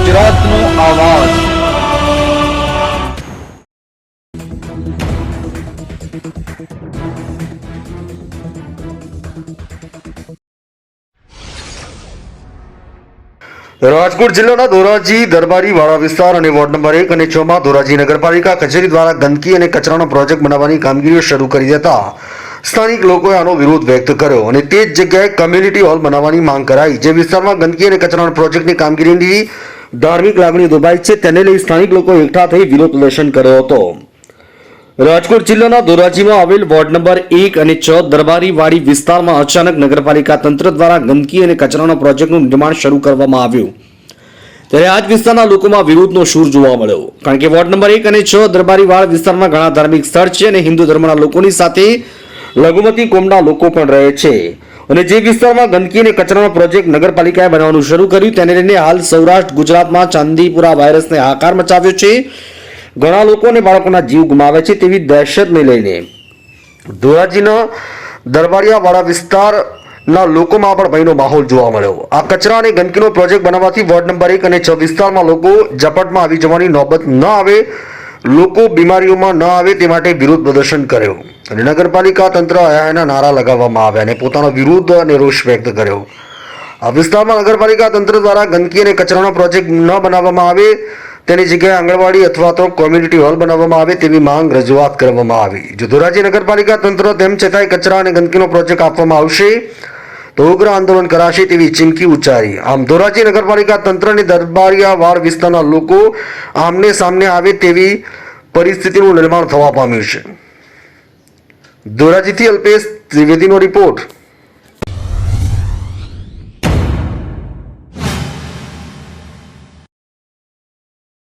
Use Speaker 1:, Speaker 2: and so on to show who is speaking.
Speaker 1: ગુજરાતનો આવાજ। રાજકોટ જિલ્લાના ધોરાજી દરબારી વાળા વિસ્તાર અને વોર્ડ નંબર 1 અને 6 માં ધોરાજી નગરપાલિકા કચેરી દ્વારા ગંદકી અને કચરાનો પ્રોજેક્ટ બનાવવાની કામગીરીઓ શરૂ કરી દેતા સ્થાનિક લોકોએ આનો વિરોધ વ્યક્ત કર્યો અને તે જ જગ્યાએ કમ્યુનિટી હોલ બનાવવાની માંગ કરાઈ। જે વિસ્તારમાં ગંદકી અને કચરાના પ્રોજેક્ટની કામગીરીની ધાર્મિક લાગણી દુભાઈ છે તેને લઈ સ્થાનિક લોકો એકઠા થઈ વિરોધ પ્રદર્શન કર્યો હતો। રાજકોટ જિલ્લાના ધોરાજીમાં આવેલ વોર્ડ નંબર 1 અને 6 દરબારીવાડી વિસ્તારમાં અચાનક નગરપાલિકા તંત્ર દ્વારા ગંદકી અને કચરાના પ્રોજેક્ટનું નિર્માણ શરૂ કરવામાં આવ્યું ત્યારે આજ વિસ્તારના લોકોમાં વિરોધનો સૂર જોવા મળ્યો। કારણ કે વોર્ડ નંબર 1 અને 6 દરબારીવાડ વિસ્તારમાં ઘણા ધાર્મિક સ્થળ છે અને હિન્દુ ધર્મના લોકોની સાથે લઘુમતી કોમના લોકો પણ રહે છે અને જે વિસ્તારમાં ગંદકી અને કચરાનો પ્રોજેક્ટ નગરપાલિકાએ બનાવવાનું શરૂ કર્યું તેને લઈને હાલ સૌરાષ્ટ્ર ગુજરાતમાં ચાંદીપુરા વાયરસને હાહાકાર મચાવ્યો છે। ઘણા લોકો અને બાળકોના જીવ ગુમાવે છે તેવી દહેશતને લઈને ધોરાજીના દરબારિયાવાળા વિસ્તારના લોકોમાં પણ ભયનો માહોલ જોવા મળ્યો। આ કચરા અને ગંદકીનો પ્રોજેક્ટ બનાવવાથી વોર્ડ નંબર 1 અને 6 વિસ્તારમાં લોકો ઝપટમાં આવી જવાની નોબત ન આવે, લોકો બીમારીઓમાં ન આવે તે માટે વિરોધ પ્રદર્શન કર્યો અને નગરપાલિકા તંત્ર આયાના નારા લગાવવામાં આવ્યા અને પોતાનો વિરોધ અને રોષ વ્યક્ત કર્યો। આ વિસ્તારમાં નગરપાલિકા તંત્ર દ્વારા ગંદકી અને કચરાનો પ્રોજેક્ટ ન બનાવવામાં આવે તેની જગ્યાએ આંગણવાડી અથવા તો કોમ્યુનિટી હોલ બનાવવામાં આવે તેવી માંગ રજૂઆત કરવામાં આવી। જો ધોરાજી નગરપાલિકા તંત્ર તેમ છતાંય કચરા અને ગંદકીનો પ્રોજેક્ટ આપવામાં આવશે તો ઉગ્ર આંદોલન કરાશે તેવી ચીમકી ઉચ્ચારી। આમ ધોરાજી નગરપાલિકા તંત્ર અને દરબારિયાવાડ વિસ્તારના લોકો આમને સામને આવે તેવી પરિસ્થિતિનું નિર્માણ થવા પામ્યું છે। ધોરાજીથી અલ્પેશ ત્રિવેદીનો રિપોર્ટ।